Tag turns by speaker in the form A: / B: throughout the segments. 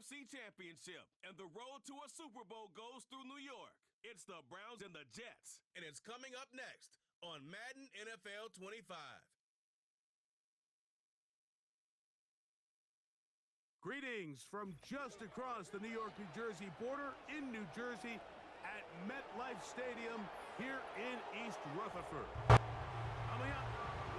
A: AFC Championship, and the road to a Super Bowl goes through New York. It's the Browns and the Jets, and it's coming up next on Madden NFL 25.
B: Greetings from just across the New York-New Jersey border in New Jersey at MetLife Stadium here in East Rutherford. Coming up,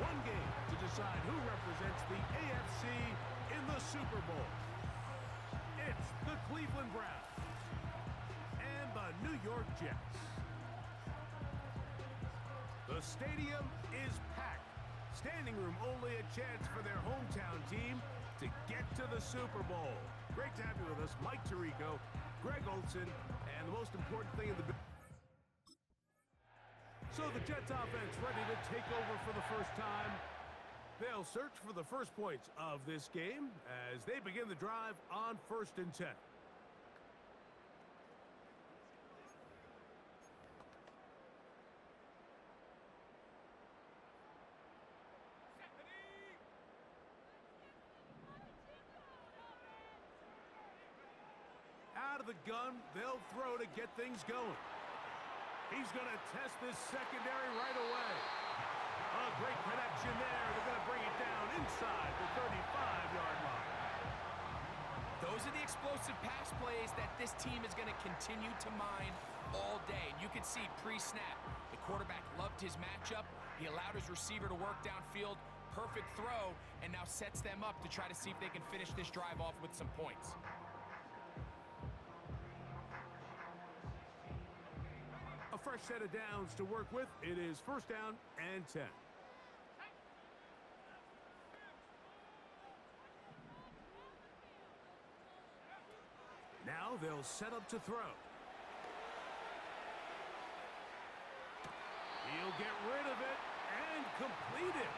B: one game to decide who represents the AFC in the Super Bowl. It's the Cleveland Browns and the New York Jets. The stadium is packed. Standing room only a chance for their hometown team to get to the Super Bowl. Great to have you with us, Mike Tirico, Greg Olson, and the most important thing in the... So the Jets offense ready to take over for the first time. They'll search for the first points of this game as they begin the drive on 1st and 10. Out of the gun, they'll throw to get things going. He's going to test this secondary right away. A great connection there. They're going to bring it down inside the 35-yard line.
C: Those are the explosive pass plays that this team is going to continue to mine all day. And you can see pre-snap, the quarterback loved his matchup. He allowed his receiver to work downfield. Perfect throw, and now sets them up to try to see if they can finish this drive off with some points.
B: A fresh set of downs to work with. It is 1st down and 10. Now they'll set up to throw. He'll get rid of it and complete it.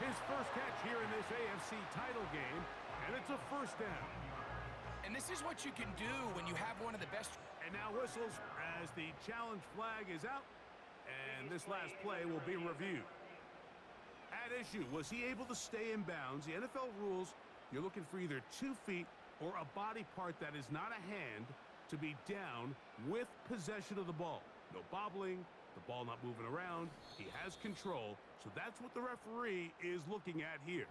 B: His first catch here in this AFC title game, and it's a 1st down.
C: And this is what you can do when you have one of the best.
B: And now whistles as the challenge flag is out, and this last play will be reviewed. At issue, was he able to stay in bounds? The NFL rules, you're looking for either 2 feet or a body part that is not a hand to be down with possession of the ball. No bobbling, the ball not moving around. He has control, so that's what the referee is looking at here.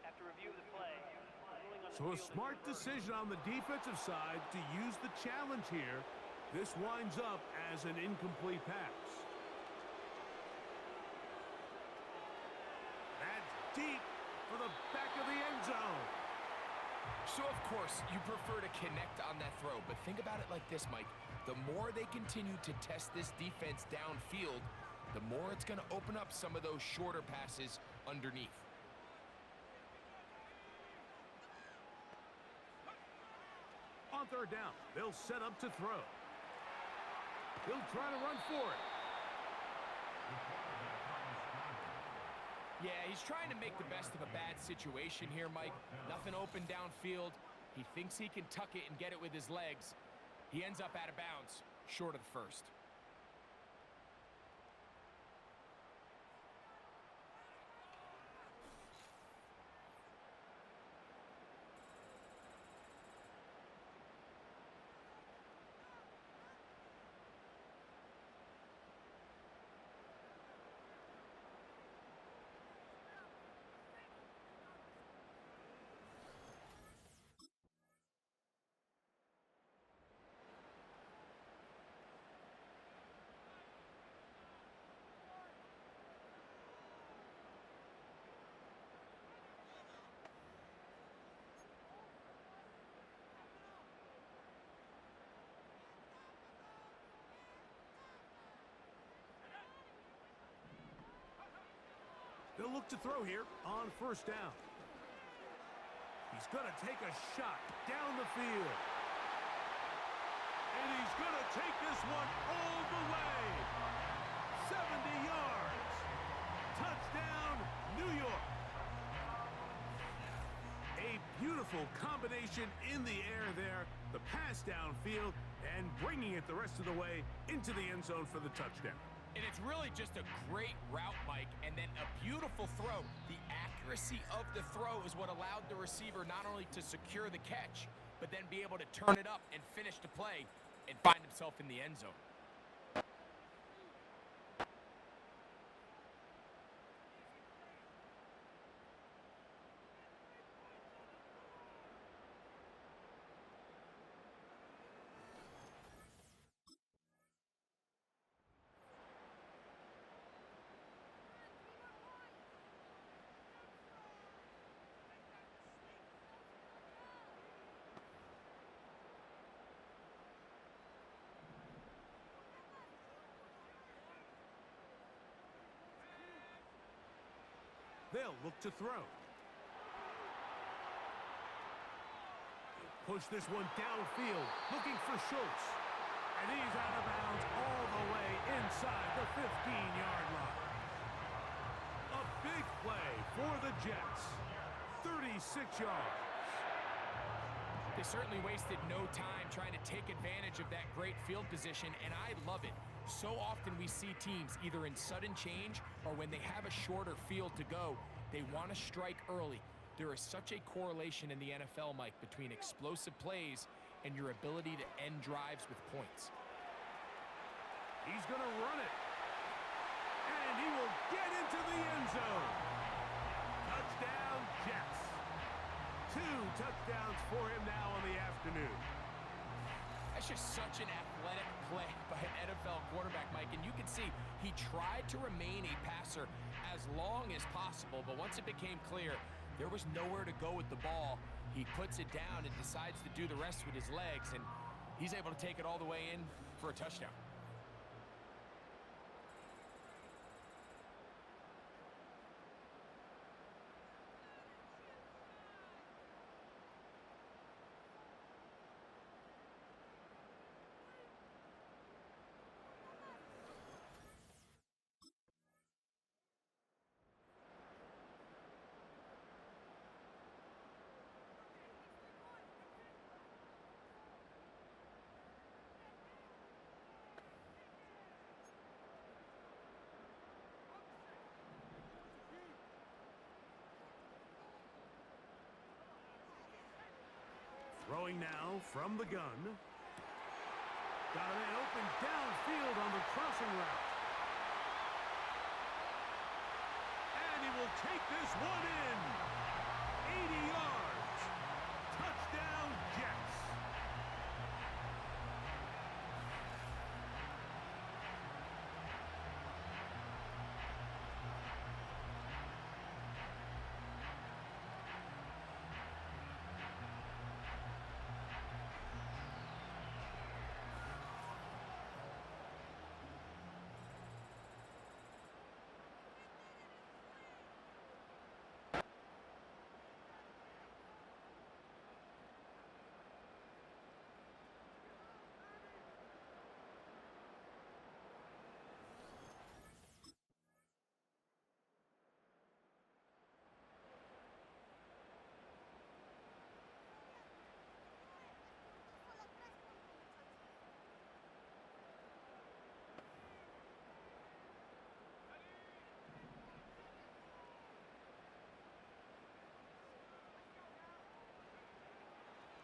D: After review of the play,
B: so a smart decision on the defensive side to use the challenge here. This winds up as an incomplete pass. That's deep for the back of the end zone.
C: So, of course, you prefer to connect on that throw, but think about it like this, Mike. The more they continue to test this defense downfield, the more it's going to open up some of those shorter passes underneath.
B: On 3rd down, they'll set up to throw. He'll try to run for it.
C: Yeah, he's trying to make the best of a bad situation here, Mike. Nothing open downfield. He thinks he can tuck it and get it with his legs. He ends up out of bounds, short of the 1st.
B: They'll look to throw here on 1st down. He's going to take a shot down the field. And he's going to take this one all the way. 70 yards. Touchdown, New York. A beautiful combination in the air there. The pass downfield and bringing it the rest of the way into the end zone for the touchdown.
C: And it's really just a great route, Mike, and then a beautiful throw. The accuracy accuracy of the throw is what allowed the receiver not only to secure the catch, but then be able to turn it up and finish the play and find himself in the end zone.
B: They'll look to throw. He'll push this one downfield, looking for Schultz. And he's out of bounds all the way inside the 15-yard line. A big play for the Jets. 36 yards.
C: They certainly wasted no time trying to take advantage of that great field position, and I love it. So often we see teams either in sudden change or when they have a shorter field to go, they want to strike early. There is such a correlation in the NFL, Mike, between explosive plays and your ability to end drives with points.
B: He's going to run it. And he will get into the end zone. Touchdown, Jets. 2 touchdowns for him now on the afternoon.
C: That's just such an athletic play by an NFL quarterback, Mike. And you can see he tried to remain a passer as long as possible. But once it became clear there was nowhere to go with the ball, he puts it down and decides to do the rest with his legs. And he's able to take it all the way in for a touchdown.
B: Throwing now from the gun. Got a man open downfield on the crossing route. And he will take this one in. 80 yards. Touchdown, Jets.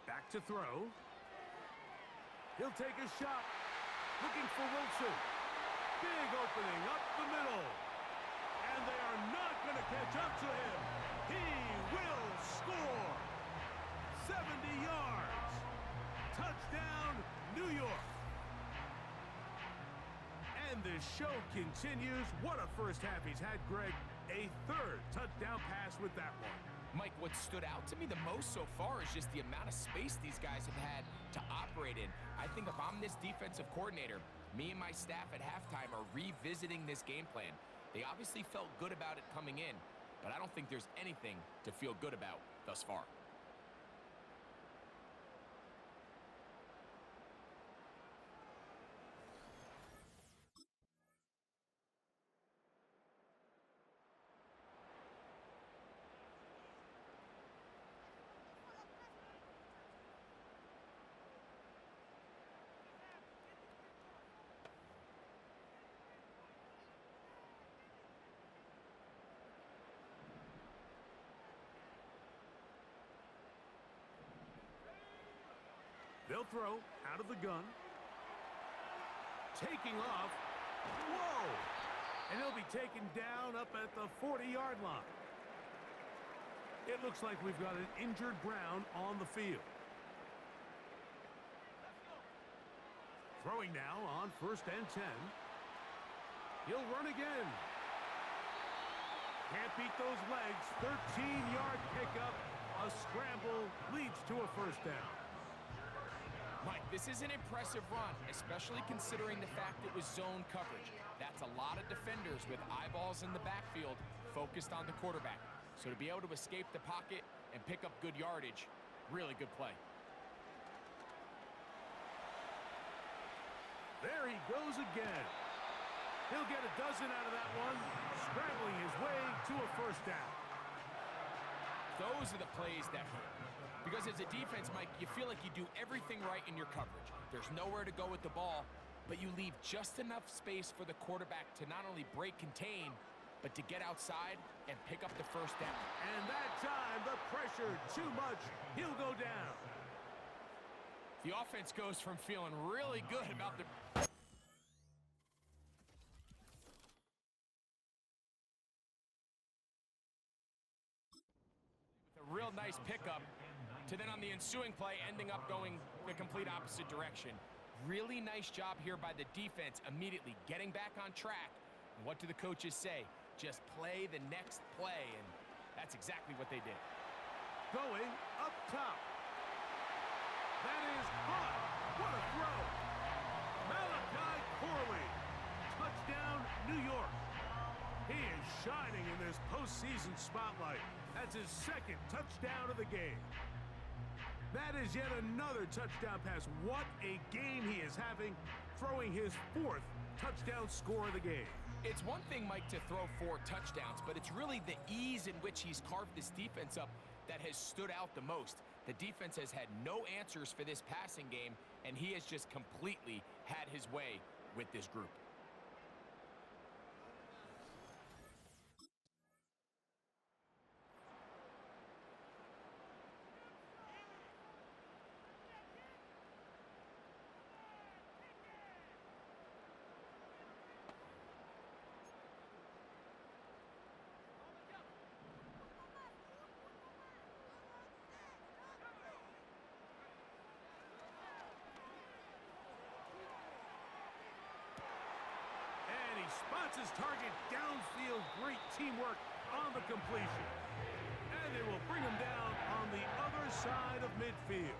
B: Back to throw. He'll take a shot. Looking for Wilson. Big opening up the middle. And they are not going to catch up to him. He will score. 70 yards. Touchdown, New York. And the show continues. What a first half he's had, Greg. A third touchdown pass with that one.
C: Mike, what stood out to me the most so far is just the amount of space these guys have had to operate in. I think if I'm this defensive coordinator, me and my staff at halftime are revisiting this game plan. They obviously felt good about it coming in, but I don't think there's anything to feel good about thus far.
B: They'll throw out of the gun. Taking off. Whoa! And he'll be taken down up at the 40-yard line. It looks like we've got an injured Brown on the field. Throwing now on 1st and 10. He'll run again. Can't beat those legs. 13-yard pickup. A scramble leads to a 1st down.
C: Mike, this is an impressive run, especially considering the fact it was zone coverage. That's a lot of defenders with eyeballs in the backfield focused on the quarterback. So to be able to escape the pocket and pick up good yardage, really good play.
B: There he goes again. He'll get a dozen out of that one, scrambling his way to a 1st down.
C: Those are the plays that hurt. Because as a defense, Mike, you feel like you do everything right in your coverage. There's nowhere to go with the ball, but you leave just enough space for the quarterback to not only break contain, but to get outside and pick up the 1st down.
B: And that time, the pressure too much. He'll go down.
C: The offense goes from feeling really good about the... with a real nice pickup to then on the ensuing play ending up going the complete opposite direction. Really nice job here by the defense immediately getting back on track. And what do the coaches say? Just play the next play, and that's exactly what they did.
B: Going up top. That is hot. What a throw. Malachi Corley. Touchdown, New York. He is shining in this postseason spotlight. That's his 2nd touchdown of the game. That is yet another touchdown pass. What a game he is having, throwing his 4th touchdown score of the game.
C: It's one thing, Mike, to throw 4 touchdowns, but it's really the ease in which he's carved this defense up that has stood out the most. The defense has had no answers for this passing game, and he has just completely had his way with this group.
B: Spots his target downfield. Great teamwork on the completion. And they will bring him down on the other side of midfield.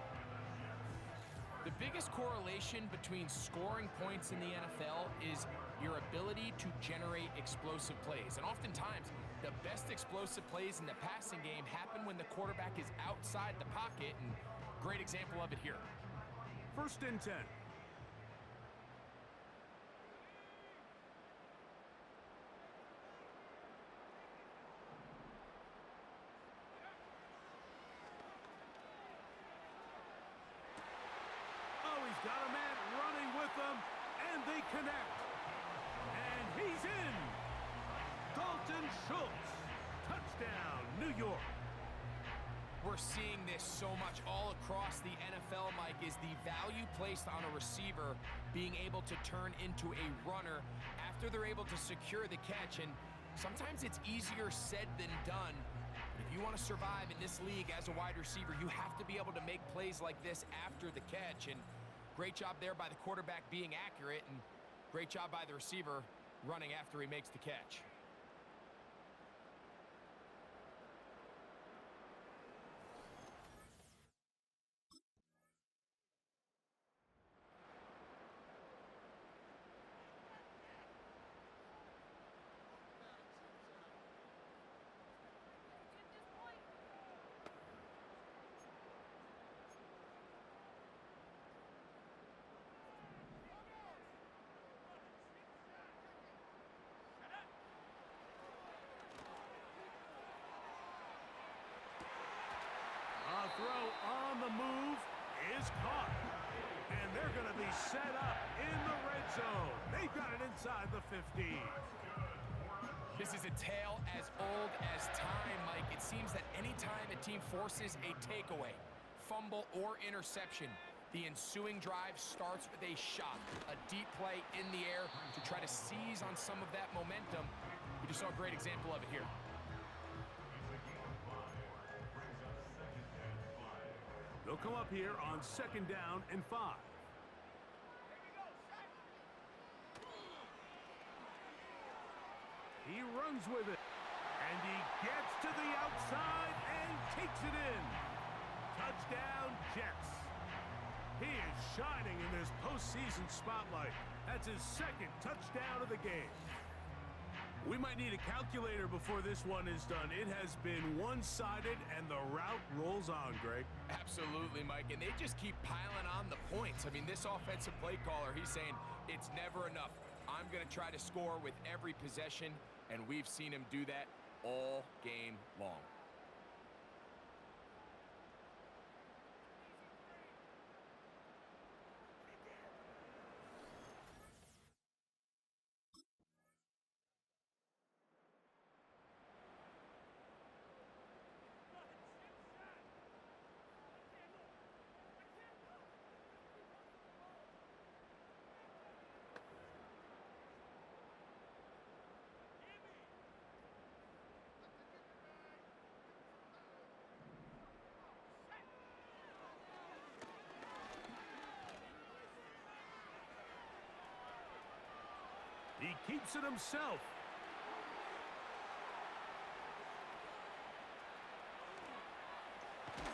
C: The biggest correlation between scoring points in the NFL is your ability to generate explosive plays. And oftentimes, the best explosive plays in the passing game happen when the quarterback is outside the pocket, and great example of it here.
B: 1st and 10. Got a man running with them, and they connect. And he's in. Dalton Schultz. Touchdown, New York.
C: We're seeing this so much all across the NFL, Mike, is the value placed on a receiver being able to turn into a runner after they're able to secure the catch. And sometimes it's easier said than done. If you want to survive in this league as a wide receiver, you have to be able to make plays like this after the catch. And great job there by the quarterback being accurate, and great job by the receiver running after he makes the catch.
B: Throw on the move is caught. And they're going to be set up in the red zone. They've got it inside the 15.
C: This is a tale as old as time, Mike. It seems that anytime a team forces a takeaway, fumble, or interception, The ensuing drive starts with a shot, a deep play in the air to try to seize on some of that momentum. We just saw a great example of it here.
B: They'll come up here on 2nd down and 5. He runs with it, and he gets to the outside and takes it in. Touchdown, Jets. He is shining in this postseason spotlight. That's his 2nd touchdown of the game. We might need a calculator before this one is done. It has been one-sided, and the route rolls on, Greg.
C: Absolutely, Mike, and they just keep piling on the points. I mean, this offensive play caller, he's saying it's never enough. I'm going to try to score with every possession, and we've seen him do that all game long.
B: He keeps it himself.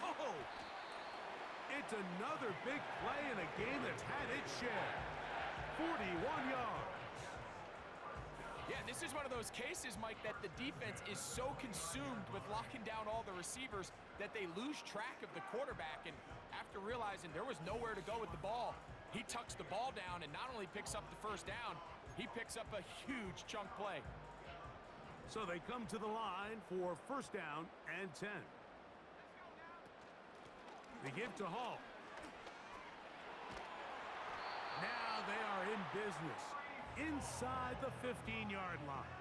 B: Oh! It's another big play in a game that's had its share. 41 yards.
C: Yeah, this is one of those cases, Mike, that the defense is so consumed with locking down all the receivers that they lose track of the quarterback. And after realizing there was nowhere to go with the ball, he tucks the ball down and not only picks up the 1st down, he picks up a huge chunk play.
B: So they come to the line for 1st down and 10. They give to Hall. Now they are in business inside the 15-yard line.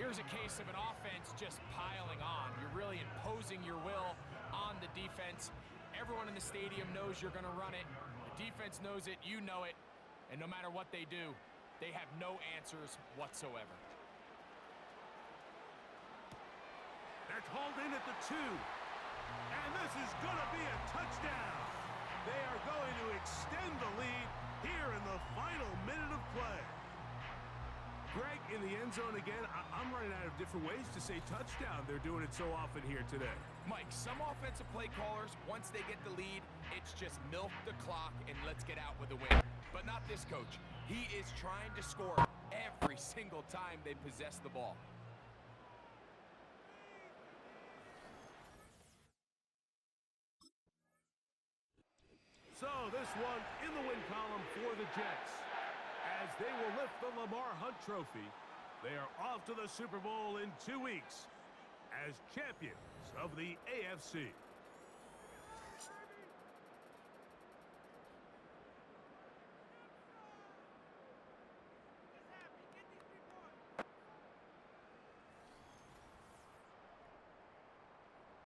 C: Here's a case of an offense just piling on. You're really imposing your will on the defense. Everyone in the stadium knows you're going to run it. The defense knows it, you know it. And no matter what they do, they have no answers whatsoever.
B: That's hauled in at the 2. And this is going to be a touchdown. They are going to extend the lead here in the final minute of play. Greg, in the end zone again, I'm running out of different ways to say touchdown. They're doing it so often here today.
C: Mike, some offensive play callers, once they get the lead, it's just milk the clock and let's get out with a win. But not this coach. He is trying to score every single time they possess the ball.
B: So this one in the win column for the Jets. As they will lift the Lamar Hunt Trophy, they are off to the Super Bowl in 2 weeks as champions of the AFC.